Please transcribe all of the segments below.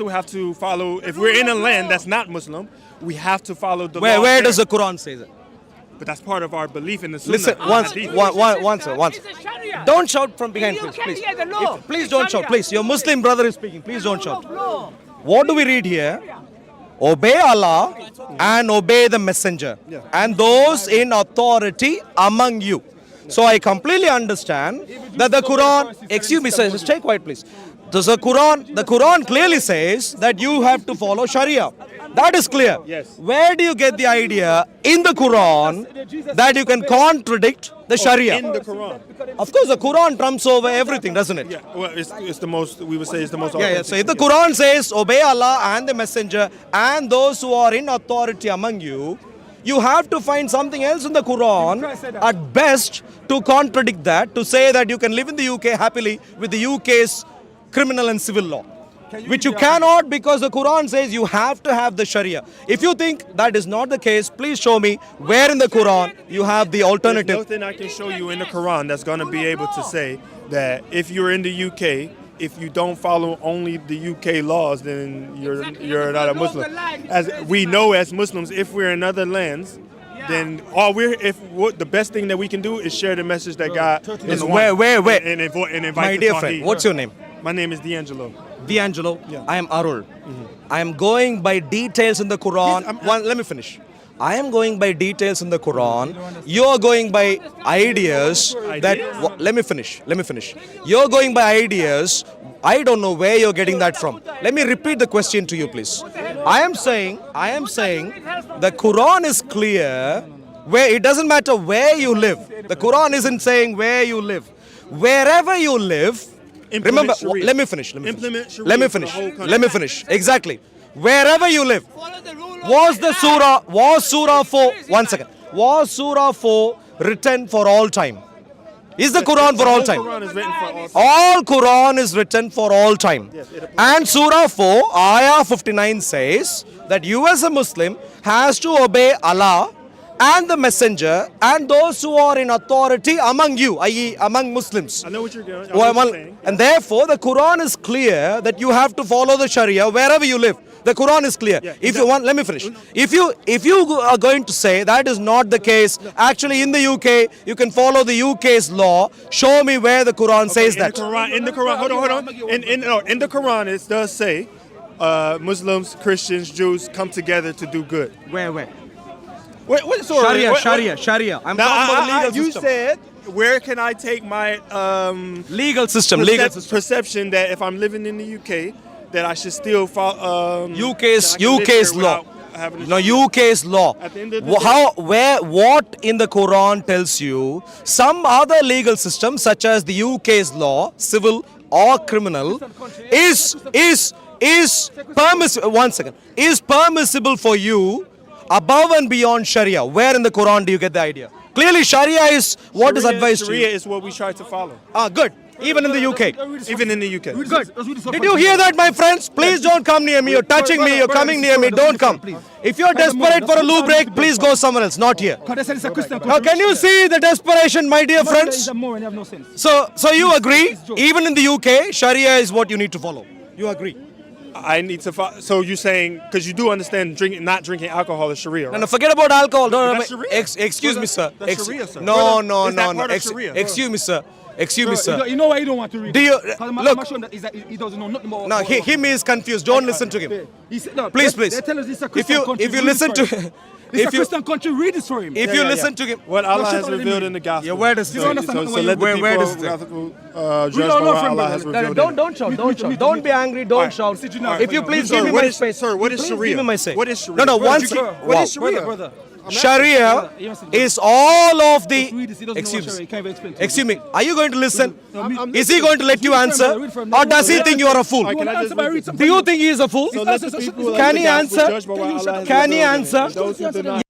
We have to follow, if we're in a land that's not Muslim, we have to follow the law. Where does the Quran say that? But that's part of our belief in the Sunnah. Listen, once. Don't shout from behind, please. Please don't shout, please. Your Muslim brother is speaking. Please don't shout. What do we read here? Obey Allah and obey the messenger and those in authority among you. So I completely understand that the Quran, excuse me sir, just stay quiet please. The Quran clearly says that you have to follow Sharia. That is clear. Yes. Where do you get the idea in the Quran that you can contradict the Sharia? In the Quran. Of course, the Quran trumps over everything, doesn't it? Yeah, well, it's the most, we would say it's the most Yeah. So if the Quran says, obey Allah and the messenger and those who are in authority among you, you have to find something else in the Quran at best to contradict that, to say that you can live in the UK happily with the UK's criminal and civil law. Which you cannot, because the Quran says you have to have the Sharia. If you think that is not the case, please show me where in the Quran you have the alternative. There's nothing I can show you in the Quran that's going to be able to say that if you're in the UK, if you don't follow only the UK laws, then you're not a Muslim. As we know as Muslims, if we're in other lands, then the best thing that we can do is share the message that God is where? And invite My dear friend, what's your name? My name is D'Angelo. D'Angelo, yeah. I am Arul. I am going by details in the Quran. Let me finish. I am going by details in the Quran. You are going by ideas that... Let me finish. You're going by ideas. I don't know where you're getting that from. Let me repeat the question to you, please. I am saying the Quran is clear where it doesn't matter where you live. The Quran isn't saying where you live. Wherever you live, remember, let me finish. Exactly. Wherever you live. Was Surah 4, 1 second. Was Surah 4 written for all time? Is the Quran for all time? All Quran is written for all time. And Surah 4, Ayah 59 says that you as a Muslim has to obey Allah and the messenger and those who are in authority among you, i.e. among Muslims. I know what you're doing. And therefore the Quran is clear that you have to follow the Sharia wherever you live. The Quran is clear. Yeah, if you want, let me finish. If you are going to say that is not the case, actually in the UK you can follow the UK's law. Show me where the Quran says that. In the Quran, hold on. In the Quran it does say Muslims, Christians, Jews come together to do good. Where? What sorry? Sharia. I'm now, talking about the legal you system. said, where can I take my legal system perception that if I'm living in the UK that I should still follow UK's law? No, UK's law. At the end of the day, what in the Quran tells you some other legal system such as the UK's law, civil or criminal, is permissible. 1 second. Is permissible for you above and beyond Sharia. Where in the Quran do you get the idea? Clearly Sharia is what is advised to you. Sharia is what we try to follow. Good. Even in the UK. Even in the UK. Good. Did you hear that, my friends? Please don't come near me. You're touching me. You're coming near me. Don't come. If you're desperate for a loo break, please go somewhere else. Not here. Now, can you see the desperation, my dear friends? So you agree? Even in the UK, Sharia is what you need to follow. You agree? I need to follow. So you're saying, because you do understand not drinking alcohol is Sharia, right? No, forget about alcohol. No. Excuse me, sir. That's Sharia, sir. No. Excuse me, sir. You know why you don't want to read? Do you look? He doesn't know nothing more. No, him is confused. Don't listen to him. Please. They tell us this is a Christian country. If you listen to This is a Christian country, read this for him. If you listen to him, what Allah has revealed in the gospel. Yeah, where does it? So let the people judge by what Allah has revealed. Don't shout. Don't be angry. Don't shout. If you please give me my space. Sir, what is Sharia? Give me my say. What is Sharia? No. What is Sharia? Brother. Sharia is all of the... Excuse me. Are you going to listen? Is he going to let you answer? Or does he think you are a fool? Do you think he is a fool? Can he answer? Can he answer?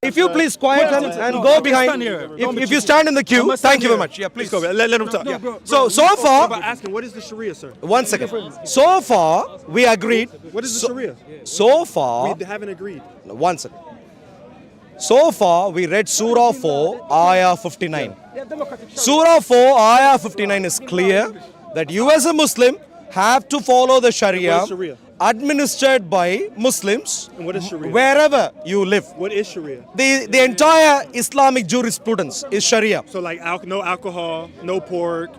If you please quiet and go behind. If you stand in the queue, thank you very much. Yeah, please go. Let him talk. So far... Asking, what is the Sharia, sir? 1 second. So far, we agreed. What is the Sharia? So far... We haven't agreed. 1 second. So far, we read Surah 4, Ayah 59. Surah 4, Ayah 59 is clear that you as a Muslim have to follow the Sharia administered by Muslims And what is Sharia? wherever you live. What is Sharia? The entire Islamic jurisprudence is Sharia. So like no alcohol, no pork.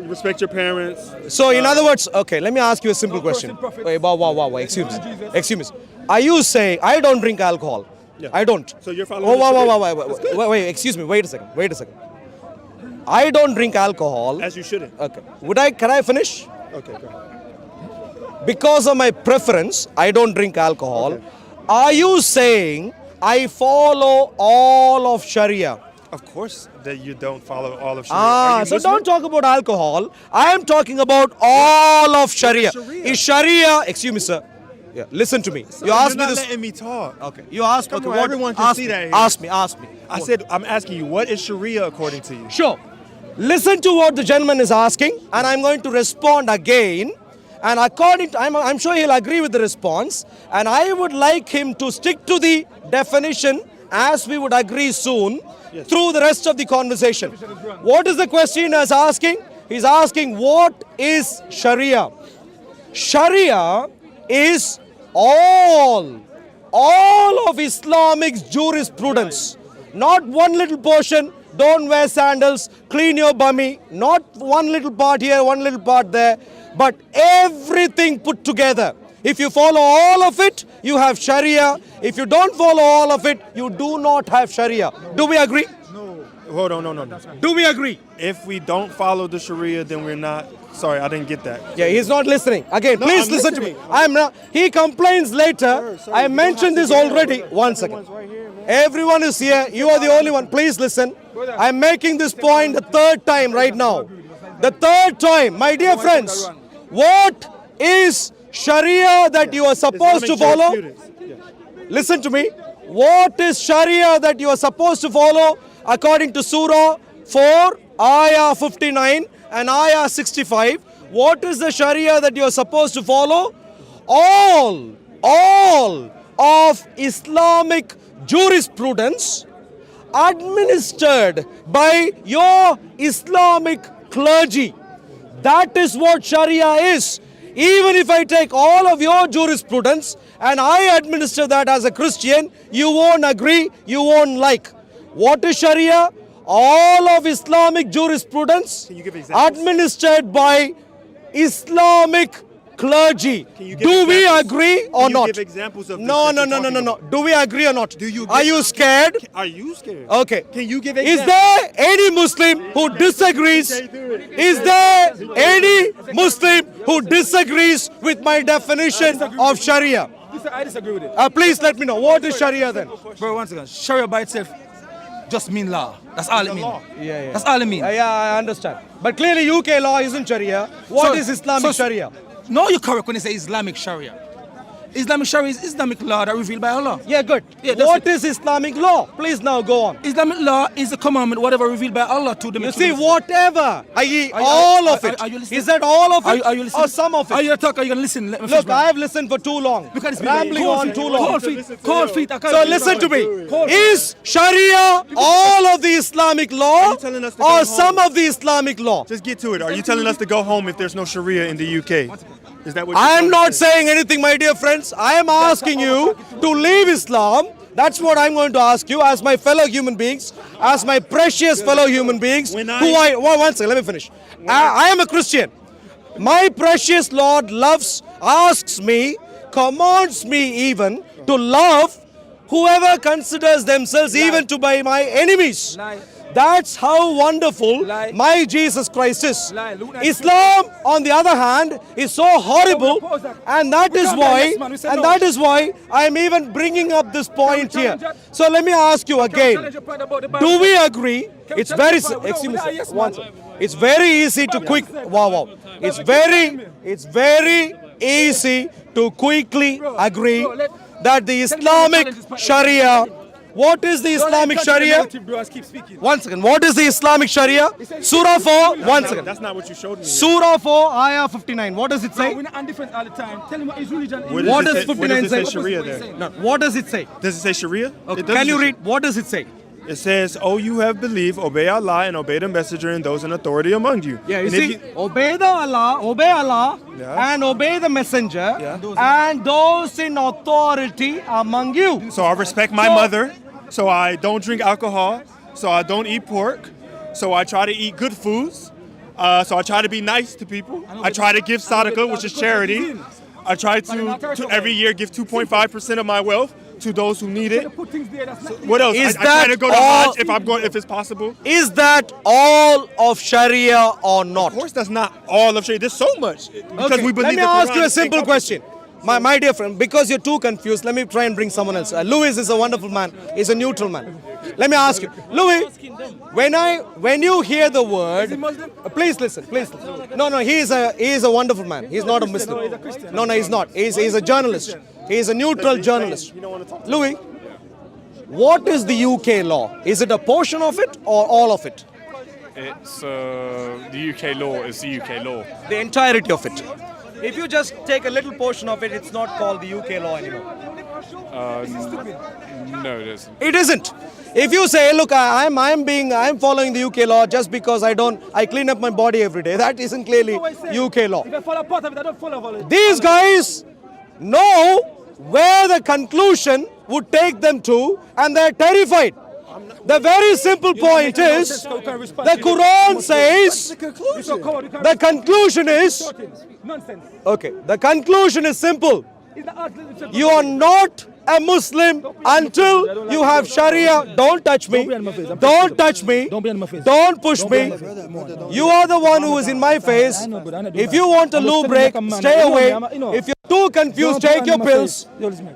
Respect your parents. So in other words, okay, let me ask you a simple question. Wait, wow. Excuse me. Are you saying I don't drink alcohol? Yeah. I don't. So you're following the Sharia. Wait, excuse me. Wait a second. I don't drink alcohol. As you shouldn't. Okay. Can I finish? Okay, go ahead. Because of my preference, I don't drink alcohol. Okay. Are you saying I follow all of Sharia? Of course that you don't follow all of Sharia. Are you So Muslim? don't talk about alcohol. I am talking about all of Sharia. Sharia? Is Sharia, excuse me, sir. Yeah, listen to me. You asked me You're not this. letting me talk. Okay. You asked me. Come Okay, on, what? everyone can ask see me, that here. Ask me. I said I'm asking you, what is Sharia according to you? Sure. Listen to what the gentleman is asking, and I'm going to respond again. And according to, I'm sure he'll agree with the response. And I would like him to stick to the definition as we would agree soon through the rest of the conversation. What is the question he's asking? He's asking, what is Sharia? Sharia is all of Islamic jurisprudence. Not one little portion. Don't wear sandals, clean your bummy. Not one little part here, one little part there. But everything put together. If you follow all of it, you have Sharia. If you don't follow all of it, you do not have Sharia. Do we agree? No. Hold on, no. Do we agree? If we don't follow the Sharia, then we're not. Sorry, I didn't get that. Yeah, he's not listening. Again, No, please I'm listen listening. to me. I'm not. He complains later. Sir, I you don't mentioned have this to get already. it. One second. Everyone's right here, man. Everyone is here. You are the only one. Please listen. I'm making this point the third time right now. The third time, my dear friends. What is Sharia that you are supposed to Islamic follow? jurisprudence. Yeah. Listen to me. What is Sharia that you are supposed to follow according to Surah 4, Ayah 59 and Ayah 65? What is the Sharia that you are supposed to follow? All of Islamic jurisprudence administered by your Islamic clergy. That is what Sharia is. Even if I take all of your jurisprudence and I administer that as a Christian, you won't agree, you won't like. What is Sharia? All of Islamic jurisprudence Can you give examples? administered by Islamic clergy. Can you give Do we examples? agree or Can you not? give examples of this No. that you're talking No. about? Do we agree or not? Do you Are give- you scared? Are you scared? Okay. Can you give Is examples? there any Muslim who disagrees? Is there any Muslim who disagrees with my definition of Sharia? I disagree with it. Please let me know. What is Sharia then? Bro, one second. Sharia by itself just mean law. That's all it means. Yeah. That's all it means. Yeah, I understand. But clearly UK law isn't Sharia. What is Islamic Sharia? No, you're correct when you say Islamic Sharia. Islamic Sharia is Islamic law that revealed by Allah. Yeah, good. Yeah, that's What it. is Islamic law? Please now go on. Islamic law is a commandment, whatever revealed by Allah to them. You see, whatever, i.e. Are you- all of are it. you listening? Is that all of it Are you listening? or some of Are it? you talk? Are you gonna listen? Let me Look, finish, bro. I have listened for too long. Because it's Rambling on too long. Cold feet. So listen to me. Is Sharia all of the Islamic law you telling us to go or home? some of the Islamic law? Just get to it. Are you telling us to go home if there's no Sharia in the UK? Is that what I you're am trying not to say? saying anything, my dear friends. I am asking you to leave Islam. That's what I'm going to ask you as my fellow human beings, as my precious fellow human beings. One second, let me finish. I am a Christian. My precious Lord asks me, commands me even to love whoever considers themselves even to be my enemies. That's how wonderful my Jesus Christ is. Islam, on the other hand, is so horrible, and that is why I am even bringing up this point here. So let me ask you again: do we agree? It's very It's very easy to It's very easy to quickly agree that the Islamic Sharia. What is the Islamic Sharia? One second. What is the Islamic Sharia? Surah 4. One second. That's not what you showed me. Surah 4, Ayah 59. What does it say? We're not indifferent all the time. Tell him what his religion is. What does Where 59 does it say say? Sharia there? No. What does it say? Does it say Sharia? Okay, It doesn't can you say- read? What does it say? It says, "Oh, you have believed, obey Allah and obey the messenger and those in authority among you." Yeah, you And if see, obey Allah, Yeah. and obey the messenger, Yeah. and those in authority among you. So I respect my mother, so I don't drink alcohol, so I don't eat pork, so I try to eat good foods, so I try to be nice to people. I try to give sadaqah, which is charity. I try to every year give 2.5% of my wealth to those who need it. What else? Is I try that to go to all- Hajj if it's possible. Is that all of Sharia or not? Of course, that's not all of Sharia. There's so much because Okay, we believe. let me the ask Quran you a is simple encompassing. question. My dear friend, because you're too confused, let me try and bring someone else. Louis is a wonderful man. He's a neutral man. Let me ask you, Louis, when you hear the word, please listen, please listen. No, he is a wonderful man. He's not a Muslim. No, he's not. He's a journalist. He's a neutral journalist. Louis, what is the UK law? Is it a portion of it or all of it? It's the UK law is the UK law. The entirety of it. If you just take a little portion of it, it's not called the UK law anymore. No, it isn't. It isn't. If you say, look, I'm following the UK law just because I clean up my body every day, that isn't clearly UK law. If I follow part of it, I don't follow all it. These guys know where the conclusion would take them to, and they're terrified. The very simple point is, the Quran says, the conclusion is, Nonsense. okay, the conclusion is simple. You are not a Muslim until you have Sharia. Don't touch me. Don't touch me. Don't be on my face. Don't push me. You are the one who is in my face. If you want a loo break, stay away. If you're too confused, take your pills.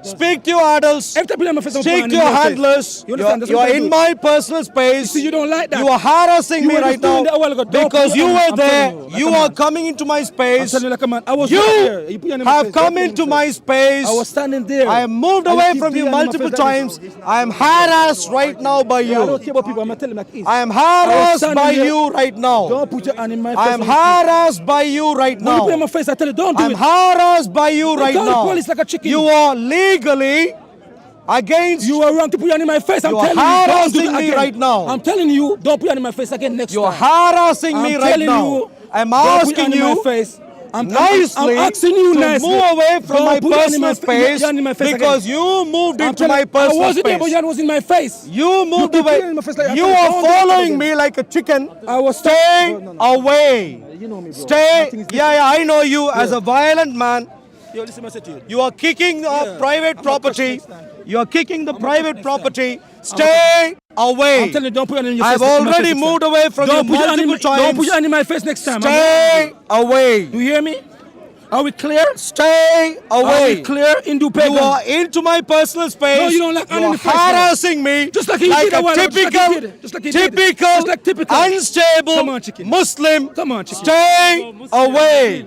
Speak to your adults. Speak to your handlers. You are in my personal space. See, you don't like that. You are harassing You me were right just doing now that a while ago. Don't because put you your were hand- I'm there. telling you, like You a are man. coming into my I'm space. telling you like a man. I was right there. You put your hand in my Have face. come Don't put into your my hand. space. I was standing there. I have moved And away keep from putting you your hand in my multiple face. That times. is- I am harassed right now by I don't you. care about people. I'm telling you like it is. I am I was harassed standing by there. you right now. Don't put your hand in my face. I am harassed by you right When you put it in my now. face, I tell you, don't do I'm it. harassed by you right call the now. police like a chicken. You are legally against. You are wrong to put your hand in my face. I'm You are telling you, don't do harassing that me again. right now. I'm telling you, don't put your hand in my face again next You are time. harassing me I'm right telling now. you, I'm don't put your asking hand in my you face. I'm nicely asking you to nicely. move away from Don't my put your hand in personal space your hand in my face because again. you moved I'm into telling my you, personal I wasn't there, but space. your hand was in my face. You moved keep away. putting it in my face like that. You Don't are do that following again. me like a chicken. I was Stay No. away. You know me, bro. Stay. Nothing is Yeah, I know you as a violent man. Yo, listen what I said to you. You are kicking off private I'm property. next time. You are kicking the I'm private next property. Stay away. I'm telling you, don't put your hand in your I've face. in my already face next moved time. away from you Don't put your hand in multiple my- Don't put times. your hand in my face next time. Stay away. Do you hear me? Are we clear? Stay Are we away. clear? Hindu You pagan. are into my personal space. No, you don't like You hand in are the face, harassing me Just like he did a a while ago, just like he typical, did. Just like he did. typical, Just like typical. unstable Come on, chicken. Muslim. Come on, chicken. Stay away.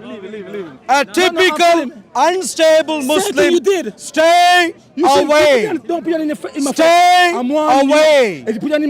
A typical, telling- unstable Same Muslim. thing you did. Stay You said, away. Don't put your hand in, in my face. Stay I'm warning away. you. If you put your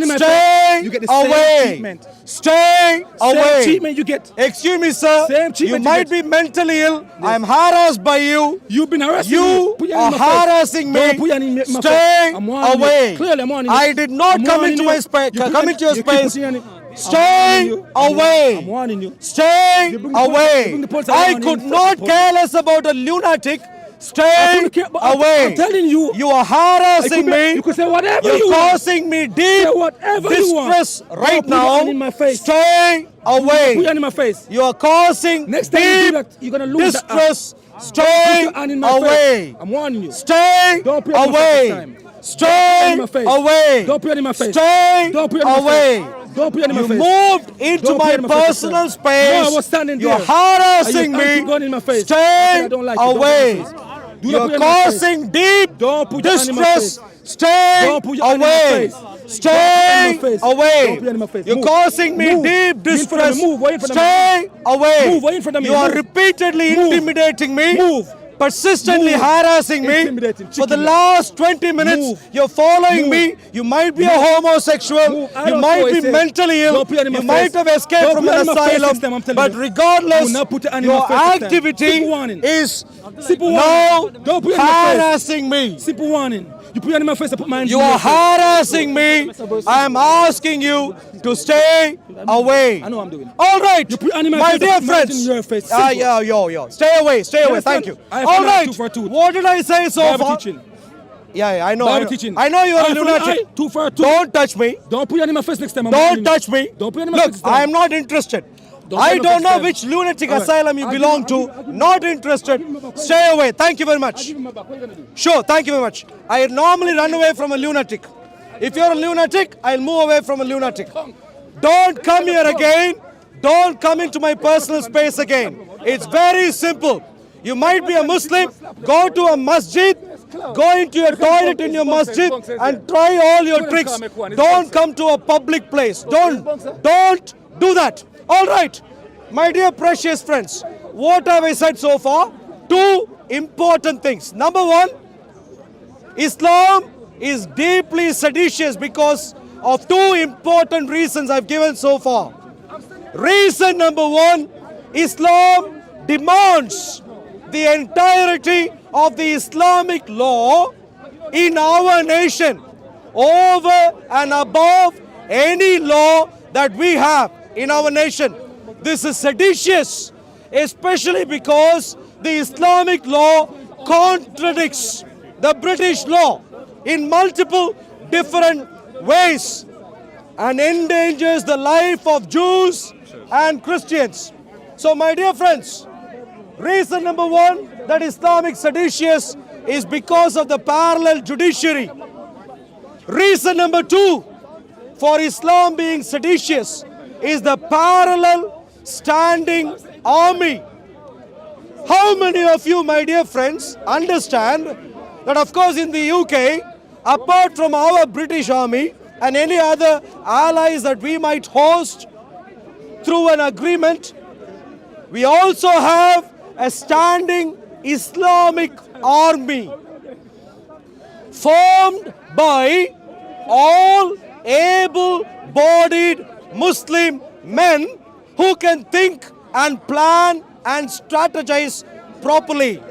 hand in my Stay face, you get the same away. treatment. Stay away. Same treatment you get. Excuse me, sir. Same You treatment you might get. be mentally ill. I am harassed by you. You've been harassing me. You Put your hand are in my face. harassing me. Don't put your hand in my face. Stay I'm warning away. You. Clearly, I'm warning you. I did not I'm come warning into you. my space. You put Come your- into your you keep space. putting your hand in- Stay I'm away. warning you. Stay You bring the police- you away. bring the police I around could you. not care less about a lunatic. I Stay couldn't care, but away. I'm telling you. You are I harassing could be- me. You could say whatever You're you want. causing me deep Say whatever you want. distress right Don't put your now. hand in my face. Stay Put your away. hand in my face. You are causing Next time you do deep that, you're gonna lose that distress. Put Stay your hand in my away. face. I'm warning you. Stay Don't put your hand in my face away. this time. Stay in my face. away. Don't put your hand in my face. Stay Don't put your hand in my away. face. Don't put your hand in my You face. moved into Don't put my your hand in my face, personal sir. space. No, I was standing You're there. harassing And you me. keep going in my face. I Stay don't like it. Don't put away. your hand in my face. Do not You're put your hand in my face. causing deep Don't put your hand in my distress. face. Stay Don't put your hand in my away. face. Stay Don't put your hand in my face. away. Don't put your hand in my face. You're Move. causing me Move. deep Be in front of distress. me. Move. Wait in front of me. Stay away. Move. Wait in front of me. You are Move. repeatedly Move. intimidating me. Move. persistently harassing me Intimidating. for the Chicken last 20 minutes. Move. You're following Move. me. You might be a homosexual. Move. I You don't might know, be he said. mentally ill. Don't put it in my You might face. have escaped Don't from put it an in my face asylum. next time, I'm telling But you. regardless, Do not put it in my your face next time. activity Simple warning. is Simple now warning. Don't put it in my face. harassing me. Simple warning. You put it in my face, I put mine in You your are face. harassing me. I am asking you to stay away. I know I'm doing. All right, You put animal my face, I dear put mine friends. in your face. Simple. Yo. Stay away. Stay away. understand? Thank you. I have All to learn right. two for a tooth. What did I say so Bible far? teaching. Yeah, I know. Bible I know. teaching. I know you're a Eye for an lunatic. eye, tooth for a tooth. Don't touch me. Don't put it in my face next time. I'm warning Don't you. touch me. Don't put it in my Look, face next time. I am not interested. Don't I put it in my don't face know next which time. lunatic All right. asylum you I'll belong give to. him- Not interested. Stay away. Thank you very much. Give him my back. What are you gonna do? Sure, thank you very much. I normally run away from a lunatic. If you're a lunatic, I'll move away from a lunatic. Don't come here again. Don't come into my personal space again. It's very simple. You might be a Muslim, go to a masjid, go into your toilet in your masjid and try all your tricks. Don't come to a public place. Don't do that. All right, my dear precious friends, what have I said so far? Two important things. Number one, Islam is deeply seditious because of two important reasons I've given so far. Reason number one, Islam demands the entirety of the Islamic law in our nation over and above any law that we have in our nation. This is seditious, especially because the Islamic law contradicts the British law in multiple different ways and endangers the life of Jews and Christians. So, my dear friends, reason number one that Islamic seditious is because of the parallel judiciary. Reason number two for Islam being seditious is the parallel standing army. How many of you, my dear friends, understand that of course in the UK, apart from our British army and any other allies that we might host through an agreement, we also have a standing Islamic army formed by all able-bodied Muslim men who can think and plan and strategize properly.